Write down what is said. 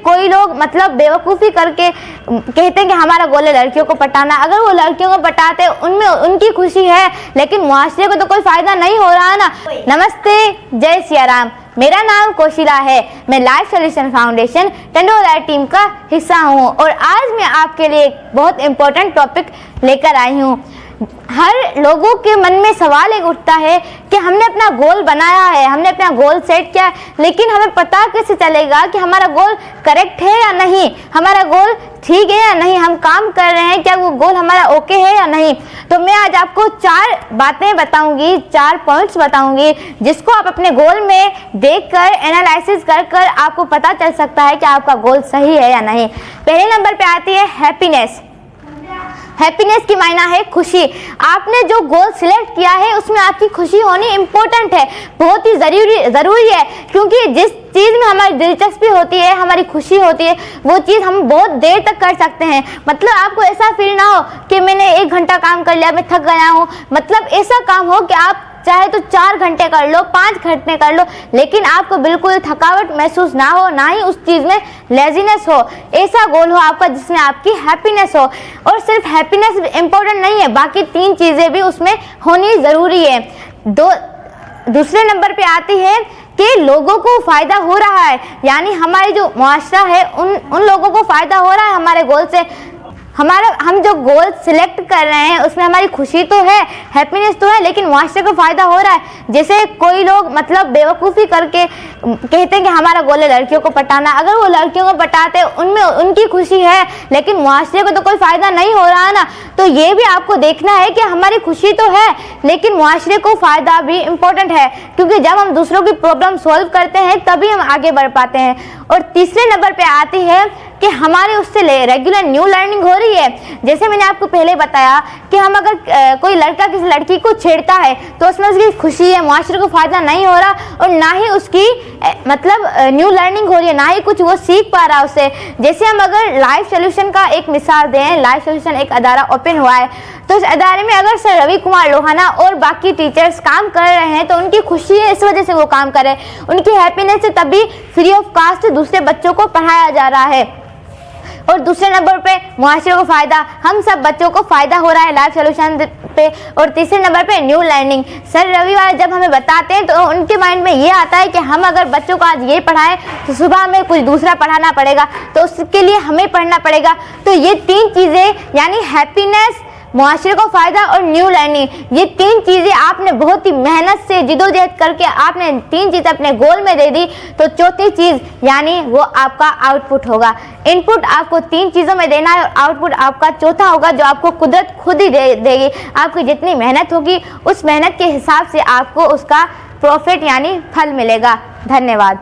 कोई लोग मतलब बेवकूफ़ी करके कहते हैं कि हमारा गोल है लड़कियों को पटाना। अगर वो लड़कियों को पटाते उनमें उनकी खुशी है, लेकिन मुआशरे को तो कोई फ़ायदा नहीं हो रहा ना। नमस्ते, जय सिया राम। मेरा नाम कोशिला है। मैं लाइफ सॉल्यूशन फाउंडेशन टंडोला टीम का हिस्सा हूँ और आज मैं आपके लिए एक बहुत इम्पोर्टेंट टॉपिक लेकर आई हूँ। हर लोगों के मन में सवाल एक उठता है कि हमने अपना गोल बनाया है, हमने अपना गोल सेट किया है, लेकिन हमें पता कैसे चलेगा कि हमारा गोल करेक्ट है या नहीं, हमारा गोल ठीक है या नहीं, हम काम कर रहे हैं क्या, वो गोल हमारा ओके है या नहीं। तो मैं आज आपको 4 बातें बताऊंगी, 4 पॉइंट्स बताऊंगी जिसको आप अपने गोल में देखकर एनालिसिस कर आपको पता चल सकता है कि आपका गोल सही है या नहीं। पहले नंबर पे आती है हैप्पीनेस। हैप्पीनेस की मायना है खुशी। आपने जो गोल सिलेक्ट किया है उसमें आपकी खुशी होनी इम्पोर्टेंट है, बहुत ही ज़रूरी है, क्योंकि जिस चीज़ में हमारी दिलचस्पी होती है, हमारी खुशी होती है, वो चीज़ हम बहुत देर तक कर सकते हैं। मतलब आपको ऐसा फील ना हो कि मैंने 1 घंटा काम कर लिया, मैं थक गया हूँ। मतलब ऐसा काम हो कि आप चाहे तो 4 घंटे कर लो, 5 घंटे कर लो, लेकिन आपको बिल्कुल थकावट महसूस ना हो, ना ही उस चीज़ में लेजीनेस हो। ऐसा गोल हो आपका जिसमें आपकी हैप्पीनेस हो। और सिर्फ हैप्पीनेस इम्पोर्टेंट नहीं है, बाकी 3 चीज़ें भी उसमें होनी ज़रूरी है। दूसरे नंबर पे आती है कि लोगों को फ़ायदा हो रहा है, यानी हमारे जो मुआशरा है उन लोगों को फ़ायदा हो रहा है हमारे गोल से। हम जो गोल सिलेक्ट कर रहे हैं उसमें हमारी खुशी तो है, हैप्पीनेस तो है, लेकिन मुआशरे को फ़ायदा हो रहा है। जैसे कोई लोग मतलब बेवकूफ़ी करके कहते हैं कि हमारा गोल है लड़कियों को पटाना। अगर वो लड़कियों को पटाते उनमें उनकी खुशी है, लेकिन मुआशरे को तो कोई फ़ायदा नहीं हो रहा ना। तो ये भी आपको देखना है कि हमारी खुशी तो है, लेकिन मुआशरे को फ़ायदा भी इम्पोर्टेंट है, क्योंकि जब हम दूसरों की प्रॉब्लम सॉल्व करते हैं तभी हम आगे बढ़ पाते हैं। और तीसरे नंबर पे आती है कि हमारे उससे रेगुलर न्यू लर्निंग हो रही है। जैसे मैंने आपको पहले बताया कि हम अगर कोई लड़का किसी लड़की को छेड़ता है तो उसमें उसकी खुशी है, मुआशरे को फ़ायदा नहीं हो रहा और ना ही उसकी मतलब न्यू लर्निंग हो रही है, ना ही कुछ वो सीख पा रहा उससे। जैसे हम अगर लाइफ सॉल्यूशन का एक मिसाल दें, लाइफ सॉल्यूशन एक अदारा ओपन हुआ है, तो इस अदारे में अगर सर रवि कुमार लोहाना और बाकी टीचर्स काम कर रहे हैं तो उनकी खुशी है, इस वजह से वो काम कर रहे हैं। उनकी हैप्पीनेस से तभी फ्री ऑफ कास्ट दूसरे बच्चों को पढ़ाया जा रहा है। और दूसरे नंबर पे मुआशरे को फ़ायदा, हम सब बच्चों को फ़ायदा हो रहा है लाइफ सॉल्यूशन पे। और तीसरे नंबर पे न्यू लर्निंग। सर रविवार जब हमें बताते हैं तो उनके माइंड में ये आता है कि हम अगर बच्चों को आज ये पढ़ाएं तो सुबह हमें कुछ दूसरा पढ़ाना पड़ेगा, तो उसके लिए हमें पढ़ना पड़ेगा। तो ये 3 चीज़ें यानी हैप्पीनेस, मुआशरे को फ़ायदा और न्यू लर्निंग, ये 3 चीज़ें आपने बहुत ही मेहनत से जिदोजहद करके आपने 3 चीज़ें अपने गोल में दे दी, तो चौथी चीज़ यानी वो आपका आउटपुट होगा। इनपुट आपको 3 चीज़ों में देना है और आउटपुट आपका चौथा होगा, जो आपको कुदरत खुद ही देगी। आपकी जितनी मेहनत होगी उस मेहनत के हिसाब से आपको उसका प्रॉफिट यानी फल मिलेगा। धन्यवाद।